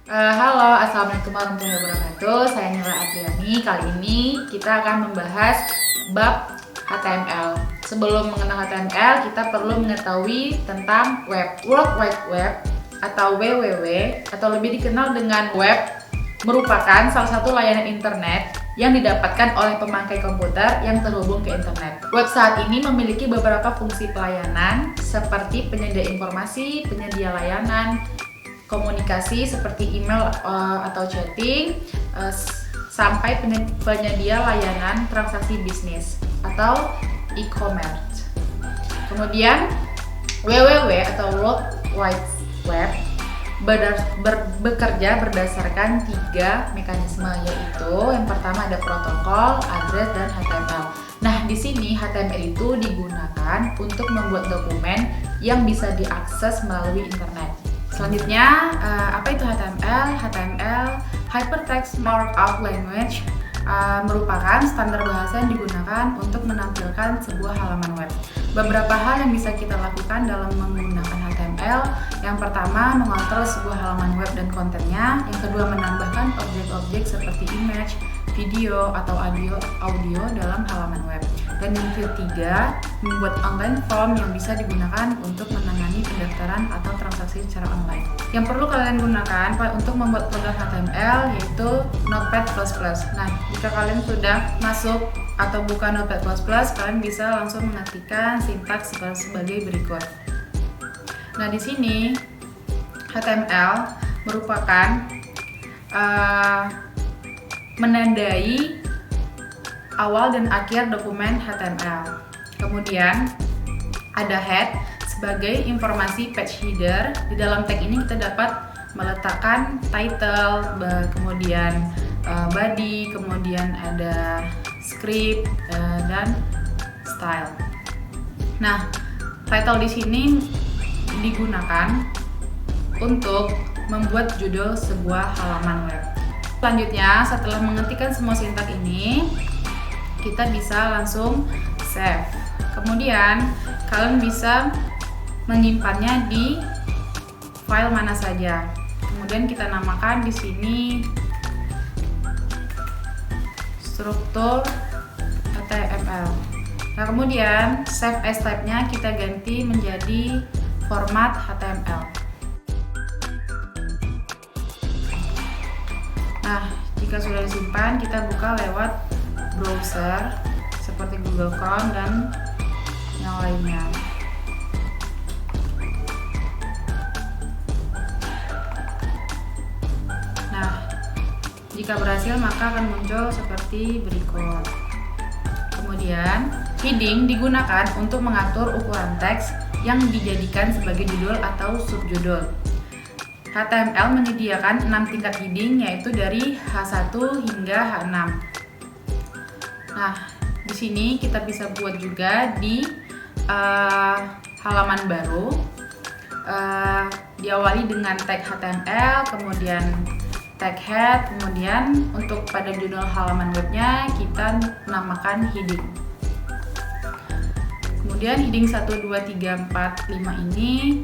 Halo, assalamualaikum warahmatullahi wabarakatuh. Saya Nila Adriani. Kali ini kita akan membahas bab HTML. Sebelum mengenal HTML, kita perlu mengetahui tentang web. World Wide Web atau WWW atau lebih dikenal dengan web merupakan salah satu layanan internet yang didapatkan oleh pemakai komputer yang terhubung ke internet. Web saat ini memiliki beberapa fungsi pelayanan seperti penyedia informasi, penyedia layanan, komunikasi seperti email atau chatting, sampai penyedia layanan transaksi bisnis atau e-commerce. Kemudian WWW atau World Wide Web bekerja berdasarkan 3 mekanisme, yaitu yang pertama ada protokol, address, dan HTML. Nah, di sini HTML itu digunakan untuk membuat dokumen yang bisa diakses melalui internet. Selanjutnya, apa itu HTML? HTML, Hypertext Markup Language, merupakan standar bahasa yang digunakan untuk menampilkan sebuah halaman web. Beberapa hal yang bisa kita lakukan dalam menggunakan HTML. Yang pertama, mengontrol sebuah halaman web dan kontennya. Yang kedua, menambahkan objek-objek seperti image, video, atau audio dalam halaman web. Dan yang ketiga, membuat online form yang bisa digunakan untuk menangani pendaftaran atau transaksi secara online. Yang perlu kalian gunakan untuk membuat program HTML yaitu Notepad++. Nah, jika kalian sudah masuk atau buka Notepad++, kalian bisa langsung mengetikkan sintaks sebagai berikut. Nah, di sini HTML merupakan menandai awal dan akhir dokumen HTML. Kemudian ada head sebagai informasi page header. Di dalam tag ini kita dapat meletakkan title, kemudian body, kemudian ada script dan style. Nah, title di sini digunakan untuk membuat judul sebuah halaman web. Selanjutnya, setelah mengetikkan semua sintaks ini, kita bisa langsung save. Kemudian kalian bisa menyimpannya di file mana saja. Kemudian kita namakan di sini struktur HTML. Nah, kemudian save as type-nya kita ganti menjadi format HTML. Nah, jika sudah disimpan, kita buka lewat browser seperti Google Chrome dan yang lainnya. Nah, jika berhasil maka akan muncul seperti berikut. Kemudian, heading digunakan untuk mengatur ukuran teks yang dijadikan sebagai judul atau subjudul. HTML menyediakan 6 tingkat heading, yaitu dari H1 hingga H6. Nah, di sini kita bisa buat juga di halaman baru, diawali dengan tag HTML, kemudian tag head, kemudian untuk pada judul halaman webnya kita namakan heading. Kemudian heading 1, 2, 3, 4, 5 ini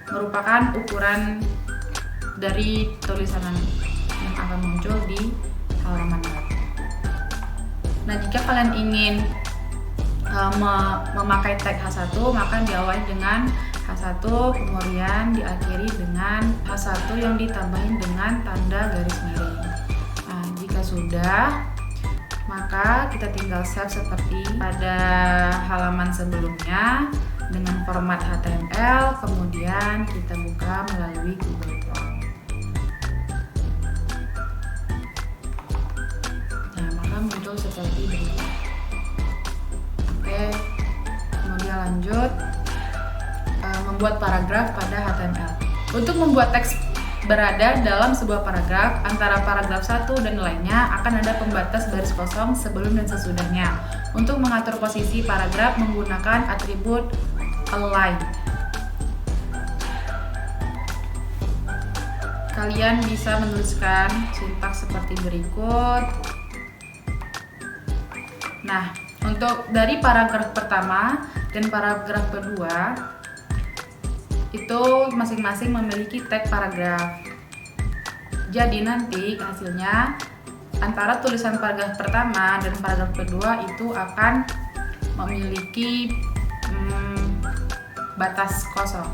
merupakan ukuran dari tulisan yang akan muncul di halaman web. Nah, jika kalian ingin memakai tag H1, maka diawali dengan H1, kemudian diakhiri dengan H1 yang ditambahin dengan tanda garis miring. Nah, jika sudah, maka kita tinggal save seperti pada halaman sebelumnya dengan format HTML, kemudian kita buka melalui Google Chrome. Nah, maka muncul seperti berikut. Oke, kemudian lanjut membuat paragraf pada HTML. Untuk membuat teks berada dalam sebuah paragraf, antara paragraf satu dan lainnya akan ada pembatas baris kosong sebelum dan sesudahnya. Untuk mengatur posisi paragraf menggunakan atribut align. Kalian bisa menuliskan sintaks seperti berikut. Nah, untuk dari paragraf pertama dan paragraf kedua itu masing-masing memiliki tag paragraf. Jadi nanti hasilnya antara tulisan paragraf pertama dan paragraf kedua itu akan memiliki batas kosong.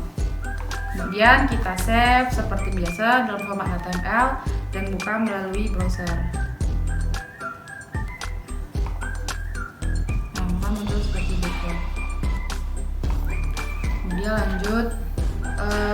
Kemudian kita save seperti biasa dalam format HTML dan buka melalui browser. Nah, maka muncul seperti itu. Kemudian lanjut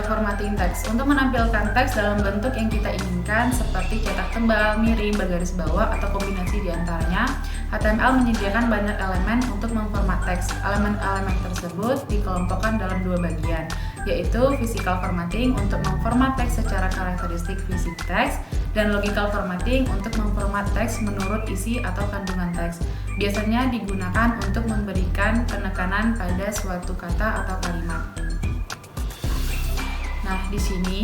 formatting teks. Untuk menampilkan teks dalam bentuk yang kita inginkan seperti cetak tebal, miring, bergaris bawah, atau kombinasi diantaranya, HTML menyediakan banyak elemen untuk memformat teks. Elemen-elemen tersebut dikelompokkan dalam dua bagian, yaitu physical formatting untuk memformat teks secara karakteristik fisik teks, dan logical formatting untuk memformat teks menurut isi atau kandungan teks. Biasanya digunakan untuk memberikan penekanan pada suatu kata atau kalimat. Nah, di sini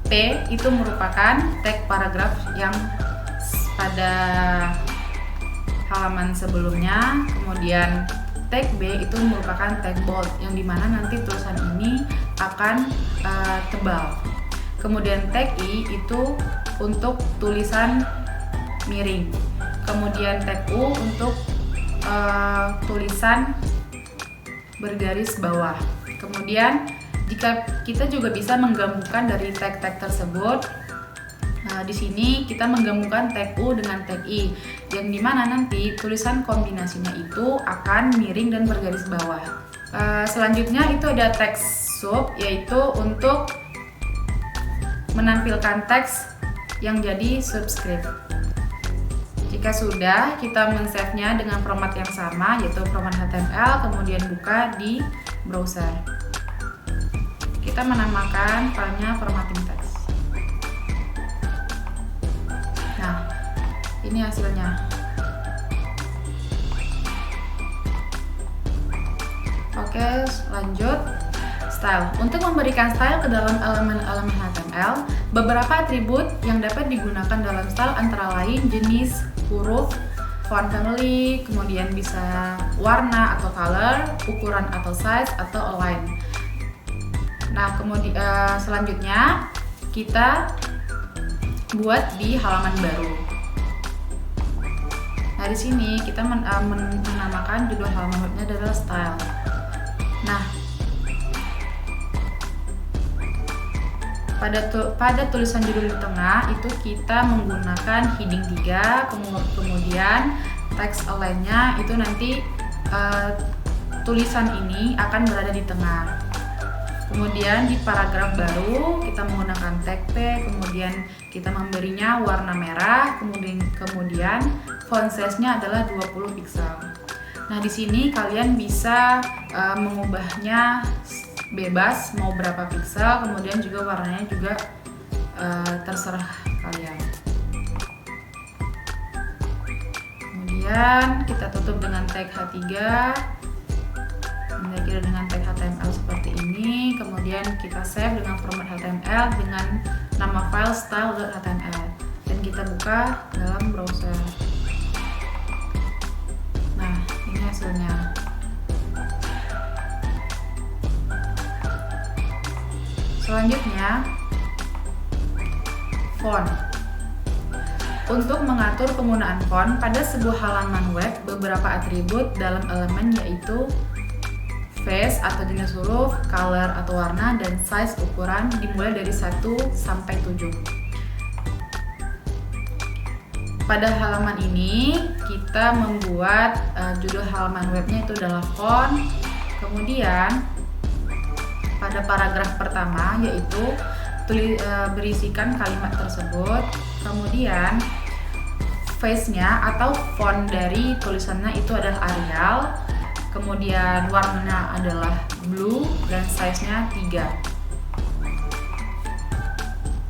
P itu merupakan tag paragraf yang pada halaman sebelumnya, kemudian tag B itu merupakan tag bold yang dimana nanti tulisan ini akan tebal. Kemudian tag I itu untuk tulisan miring. Kemudian tag U untuk tulisan bergaris bawah. Kemudian jika kita juga bisa menggabungkan dari tag-tag tersebut, di sini kita menggabungkan tag U dengan tag I, yang dimana nanti tulisan kombinasinya itu akan miring dan bergaris bawah. Selanjutnya itu ada tag sub, yaitu untuk menampilkan teks yang jadi subscript. Jika sudah, kita men-save-nya dengan format yang sama, yaitu format HTML, kemudian buka di browser. Kita menamakan filenya formatting text. Nah, ini hasilnya. Oke, lanjut. Style. Untuk memberikan style ke dalam elemen-elemen HTML, beberapa atribut yang dapat digunakan dalam style antara lain jenis huruf, font family, kemudian bisa warna atau color, ukuran atau size, atau align. Nah, kemudian selanjutnya kita buat di halaman baru. Nah, di sini kita menamakan judul halaman webnya adalah style. Nah, pada tulisan judul di tengah itu kita menggunakan heading 3, kemudian teks align-nya itu nanti tulisan ini akan berada di tengah. Kemudian di paragraf baru kita menggunakan tag P, kemudian kita memberinya warna merah, kemudian font size-nya adalah 20 pixel. Nah, di sini kalian bisa mengubahnya bebas mau berapa pixel, kemudian juga warnanya juga terserah kalian. Kemudian kita tutup dengan tag H3, dengan tag HTML seperti ini. Kemudian kita save dengan format HTML dengan nama file style.html dan kita buka dalam browser. Nah, ini hasilnya. Selanjutnya, font. Untuk mengatur penggunaan font pada sebuah halaman web, beberapa atribut dalam elemen yaitu face atau jenis huruf, color atau warna, dan size ukuran dimulai dari 1 sampai 7. Pada halaman ini kita membuat judul halaman webnya itu adalah font. Kemudian pada paragraf pertama yaitu berisikan kalimat tersebut. Kemudian face-nya atau font dari tulisannya itu adalah Arial. Kemudian warnanya adalah blue dan size-nya 3.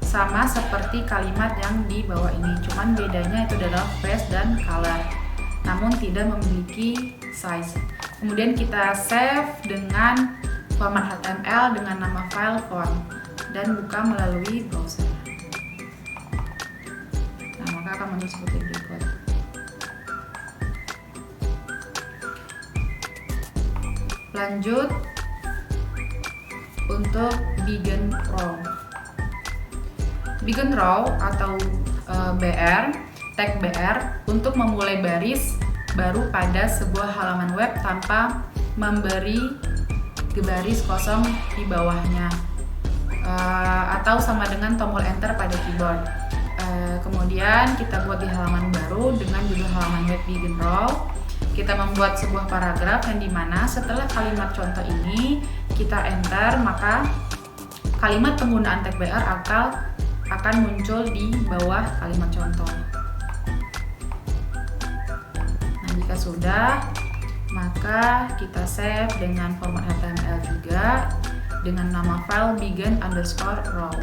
Sama seperti kalimat yang di bawah ini, cuman bedanya itu adalah face dan color, namun tidak memiliki size. Kemudian kita save dengan format HTML dengan nama file font dan buka melalui browser. Nah, maka akan muncul seperti berikut. Lanjut untuk begin row. Begin row atau BR, tag BR untuk memulai baris baru pada sebuah halaman web tanpa memberi baris kosong di bawahnya, atau sama dengan tombol enter pada keyboard. Kemudian kita buat di halaman baru dengan judul halaman web begin row. Kita membuat sebuah paragraf yang dimana setelah kalimat contoh ini kita enter, maka kalimat penggunaan tag BR akan muncul di bawah kalimat contoh. Nah, jika sudah, maka kita save dengan format HTML juga dengan nama file begin_row.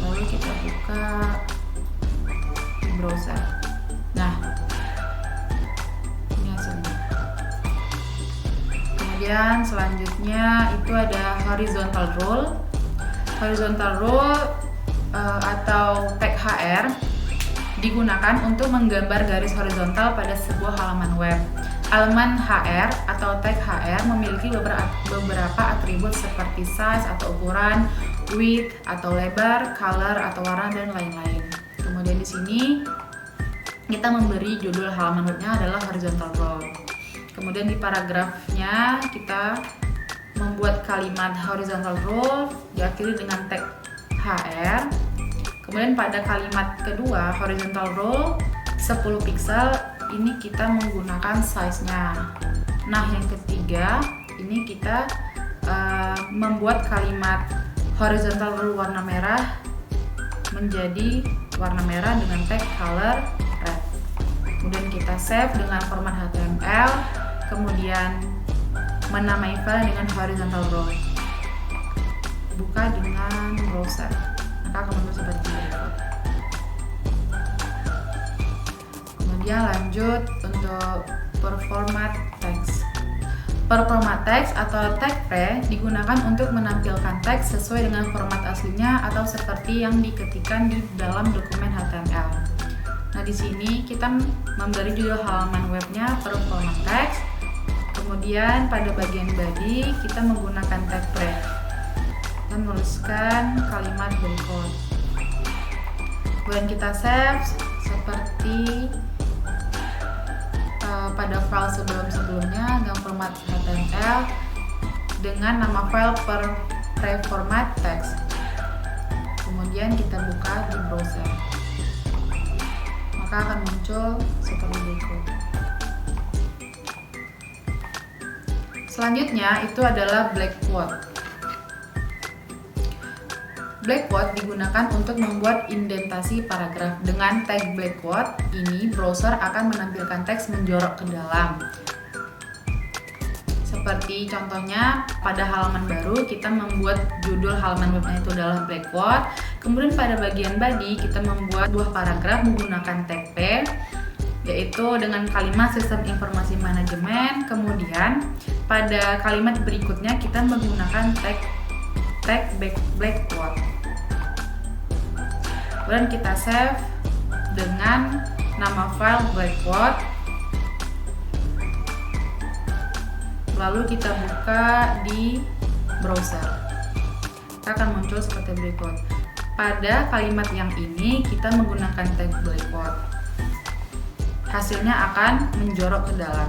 Lalu kita buka di browser. Nah, ini hasilnya. Kemudian selanjutnya itu ada horizontal rule. Horizontal rule atau tag HR digunakan untuk menggambar garis horizontal pada sebuah halaman web. Elemen HR atau tag HR memiliki beberapa atribut seperti size atau ukuran, width atau lebar, color atau warna, dan lain-lain. Kemudian di sini kita memberi judul halaman webnya adalah horizontal row. Kemudian di paragrafnya kita membuat kalimat horizontal row diakhiri dengan tag HR. Kemudian pada kalimat kedua horizontal row 10 pixel ini kita menggunakan size-nya. Nah, yang ketiga ini kita membuat kalimat horizontal row warna merah menjadi warna merah dengan tag color red. Kemudian kita save dengan format HTML, kemudian menamai file dengan horizontal row. Buka dengan browser, maka akan muncul seperti berikut. Kemudian lanjut untuk performat text. Performat text atau tag pre digunakan untuk menampilkan teks sesuai dengan format aslinya atau seperti yang diketikkan di dalam dokumen HTML. Nah, di sini kita memberi judul halaman webnya performat text. Kemudian pada bagian body kita menggunakan tag pre dan menuliskan kalimat berikut. Kemudian kita save seperti pada file sebelumnya dengan format HTML dengan nama file preformat text. Kemudian kita buka di browser, maka akan muncul seperti berikut. Selanjutnya itu adalah black quote. Black quote digunakan untuk membuat indentasi paragraf. Dengan tag black quote ini, browser akan menampilkan teks menjorok ke dalam. Seperti contohnya pada halaman baru kita membuat judul halaman webnya itu adalah black quote. Kemudian pada bagian body kita membuat buah paragraf menggunakan tag P, yaitu dengan kalimat sistem informasi manajemen. Kemudian pada kalimat berikutnya kita menggunakan tag black quote. Kemudian kita save dengan nama file black quote. Lalu kita buka di browser, akan muncul seperti berikut. Pada kalimat yang ini kita menggunakan tag black quote. Hasilnya akan menjorok ke dalam.